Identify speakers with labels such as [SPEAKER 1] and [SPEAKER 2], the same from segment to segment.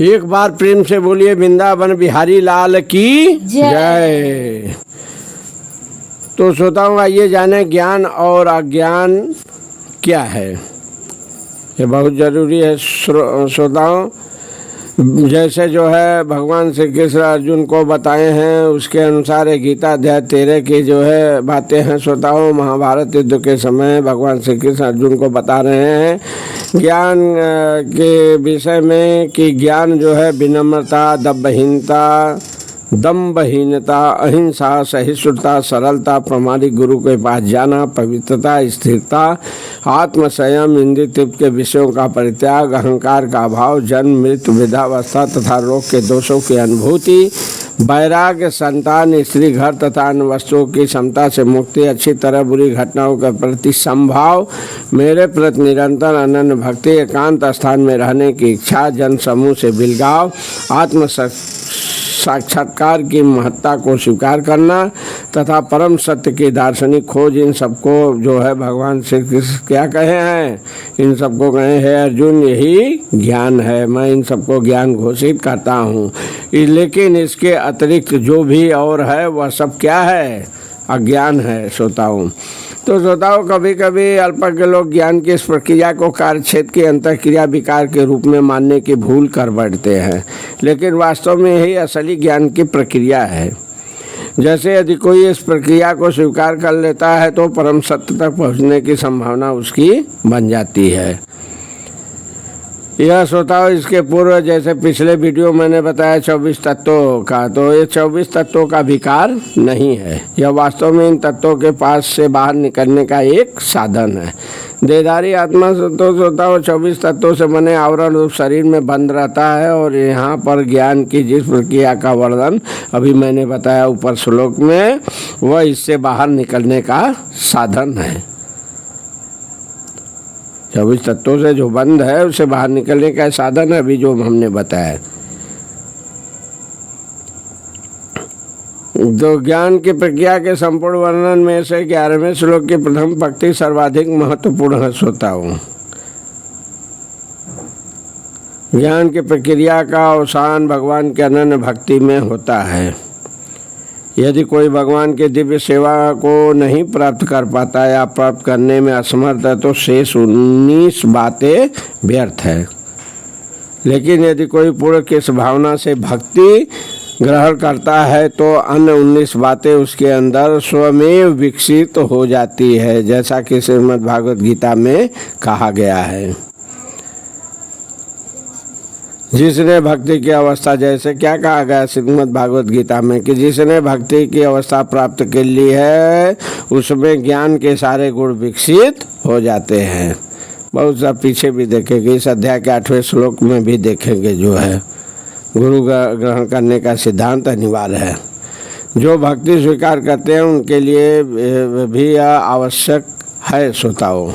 [SPEAKER 1] एक बार प्रेम से बोलिए वृंदावन बिहारी लाल की जय। तो श्रोताओं आइए जाने ज्ञान और अज्ञान क्या है। ये बहुत ज़रूरी है श्रोताओं। जैसे जो है भगवान श्री कृष्ण अर्जुन को बताए हैं उसके अनुसार गीता अध्याय 13 की जो है बातें हैं श्रोताओं। महाभारत युद्ध के समय भगवान श्री कृष्ण अर्जुन को बता रहे हैं ज्ञान के विषय में कि ज्ञान जो है विनम्रता, दम्भहीनता, अहिंसा, सहिष्णुता, सरलता, प्रामाणिक गुरु के पास जाना, पवित्रता, स्थिरता, आत्मसंयम, इंद्रिय तृप्ति के विषयों का परित्याग, अहंकार का अभाव, जन्म मृत्यु वृद्धावस्था तथा रोग के दोषों की अनुभूति, वैराग्य, संतान, स्त्री, घर तथा अन्य वस्तुओं की क्षमता से मुक्ति, अच्छी तरह बुरी घटनाओं के प्रति संभाव, मेरे प्रति निरंतर अनन्य भक्ति, एकांत स्थान में रहने की इच्छा, जन समूह से बिलगाव, आत्म साक्षात्कार की महत्ता को स्वीकार करना तथा परम सत्य की दार्शनिक खोज, इन सबको जो है भगवान श्री कृष्ण क्या कहे हैं, इन सबको कहे हैं अर्जुन यही ज्ञान है। मैं इन सबको ज्ञान घोषित करता हूँ, लेकिन इसके अतिरिक्त जो भी और है वह सब क्या है, अज्ञान है श्रोताओं। तो श्रोताओं कभी कभी अल्पज्ञ लोग ज्ञान की इस प्रक्रिया को कार्यक्षेत्र के अंतःक्रिया विकार के रूप में मानने की भूल कर बैठते हैं, लेकिन वास्तव में यही असली ज्ञान की प्रक्रिया है। जैसे यदि कोई इस प्रक्रिया को स्वीकार कर लेता है तो परम सत्य तक पहुंचने की संभावना उसकी बन जाती है। यह श्रोताओं इसके पूर्व जैसे पिछले वीडियो मैंने बताया 24 तत्वों का, तो ये 24 तत्वों का विकार नहीं है। यह वास्तव में इन तत्वों के पास से बाहर निकलने का एक साधन है। देहधारी आत्मा तो श्रोताओं 24 तत्वों से बने आवरण रूप शरीर में बंद रहता है और यहाँ पर ज्ञान की जिस प्रक्रिया का वर्णन अभी मैंने बताया ऊपर श्लोक में, वह इससे बाहर निकलने का साधन है। 24 तत्वों से जो बंद है उससे बाहर निकलने का साधन है अभी जो हमने बताया। तो ज्ञान की प्रक्रिया के संपूर्ण वर्णन में से 11वें श्लोक की प्रथम पंक्ति सर्वाधिक महत्वपूर्ण है श्रोताओं। ज्ञान की प्रक्रिया का अवसान भगवान के अनन्य भक्ति में होता है। यदि कोई भगवान के दिव्य सेवा को नहीं प्राप्त कर पाता या प्राप्त करने में असमर्थ है तो शेष 19 बातें व्यर्थ है। लेकिन यदि कोई पूर्ण किस भावना से भक्ति ग्रहण करता है तो अन्य 19 बातें उसके अंदर स्वमेव विकसित हो जाती है, जैसा कि श्रीमद् भागवत गीता में कहा गया है। जिसने भक्ति की अवस्था, जैसे क्या कहा गया श्रीमद् भागवत गीता में कि जिसने भक्ति की अवस्था प्राप्त कर ली है उसमें ज्ञान के सारे गुण विकसित हो जाते हैं। बहुत सा पीछे भी देखेंगे, इस अध्याय के 8वें श्लोक में भी देखेंगे जो है गुरु ग्रहण करने का सिद्धांत अनिवार्य है। जो भक्ति स्वीकार करते हैं उनके लिए भी यह आवश्यक है श्रोताओं।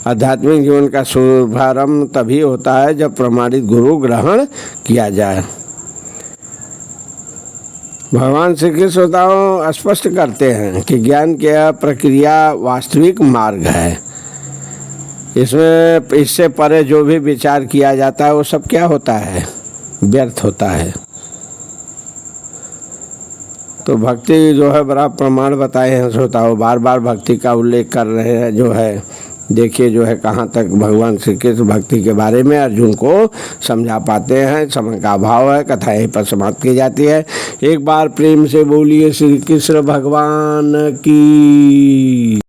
[SPEAKER 1] आध्यात्मिक जीवन का शुभारंभ तभी होता है जब प्रमाणित गुरु ग्रहण किया जाए। भगवान श्री कृष्ण श्रोताओं स्पष्ट करते हैं कि ज्ञान की प्रक्रिया वास्तविक मार्ग है। इसमें इससे परे जो भी विचार किया जाता है वो सब क्या होता है, व्यर्थ होता है। तो भक्ति जो है बड़ा प्रमाण बताए हैं श्रोताओं, बार बार भक्ति का उल्लेख कर रहे हैं जो है। देखिए जो है कहाँ तक भगवान श्री कृष्ण भक्ति के बारे में अर्जुन को समझा पाते हैं। समय का अभाव है, कथा यहीं पर समाप्त की जाती है। एक बार प्रेम से बोलिए श्री कृष्ण भगवान की।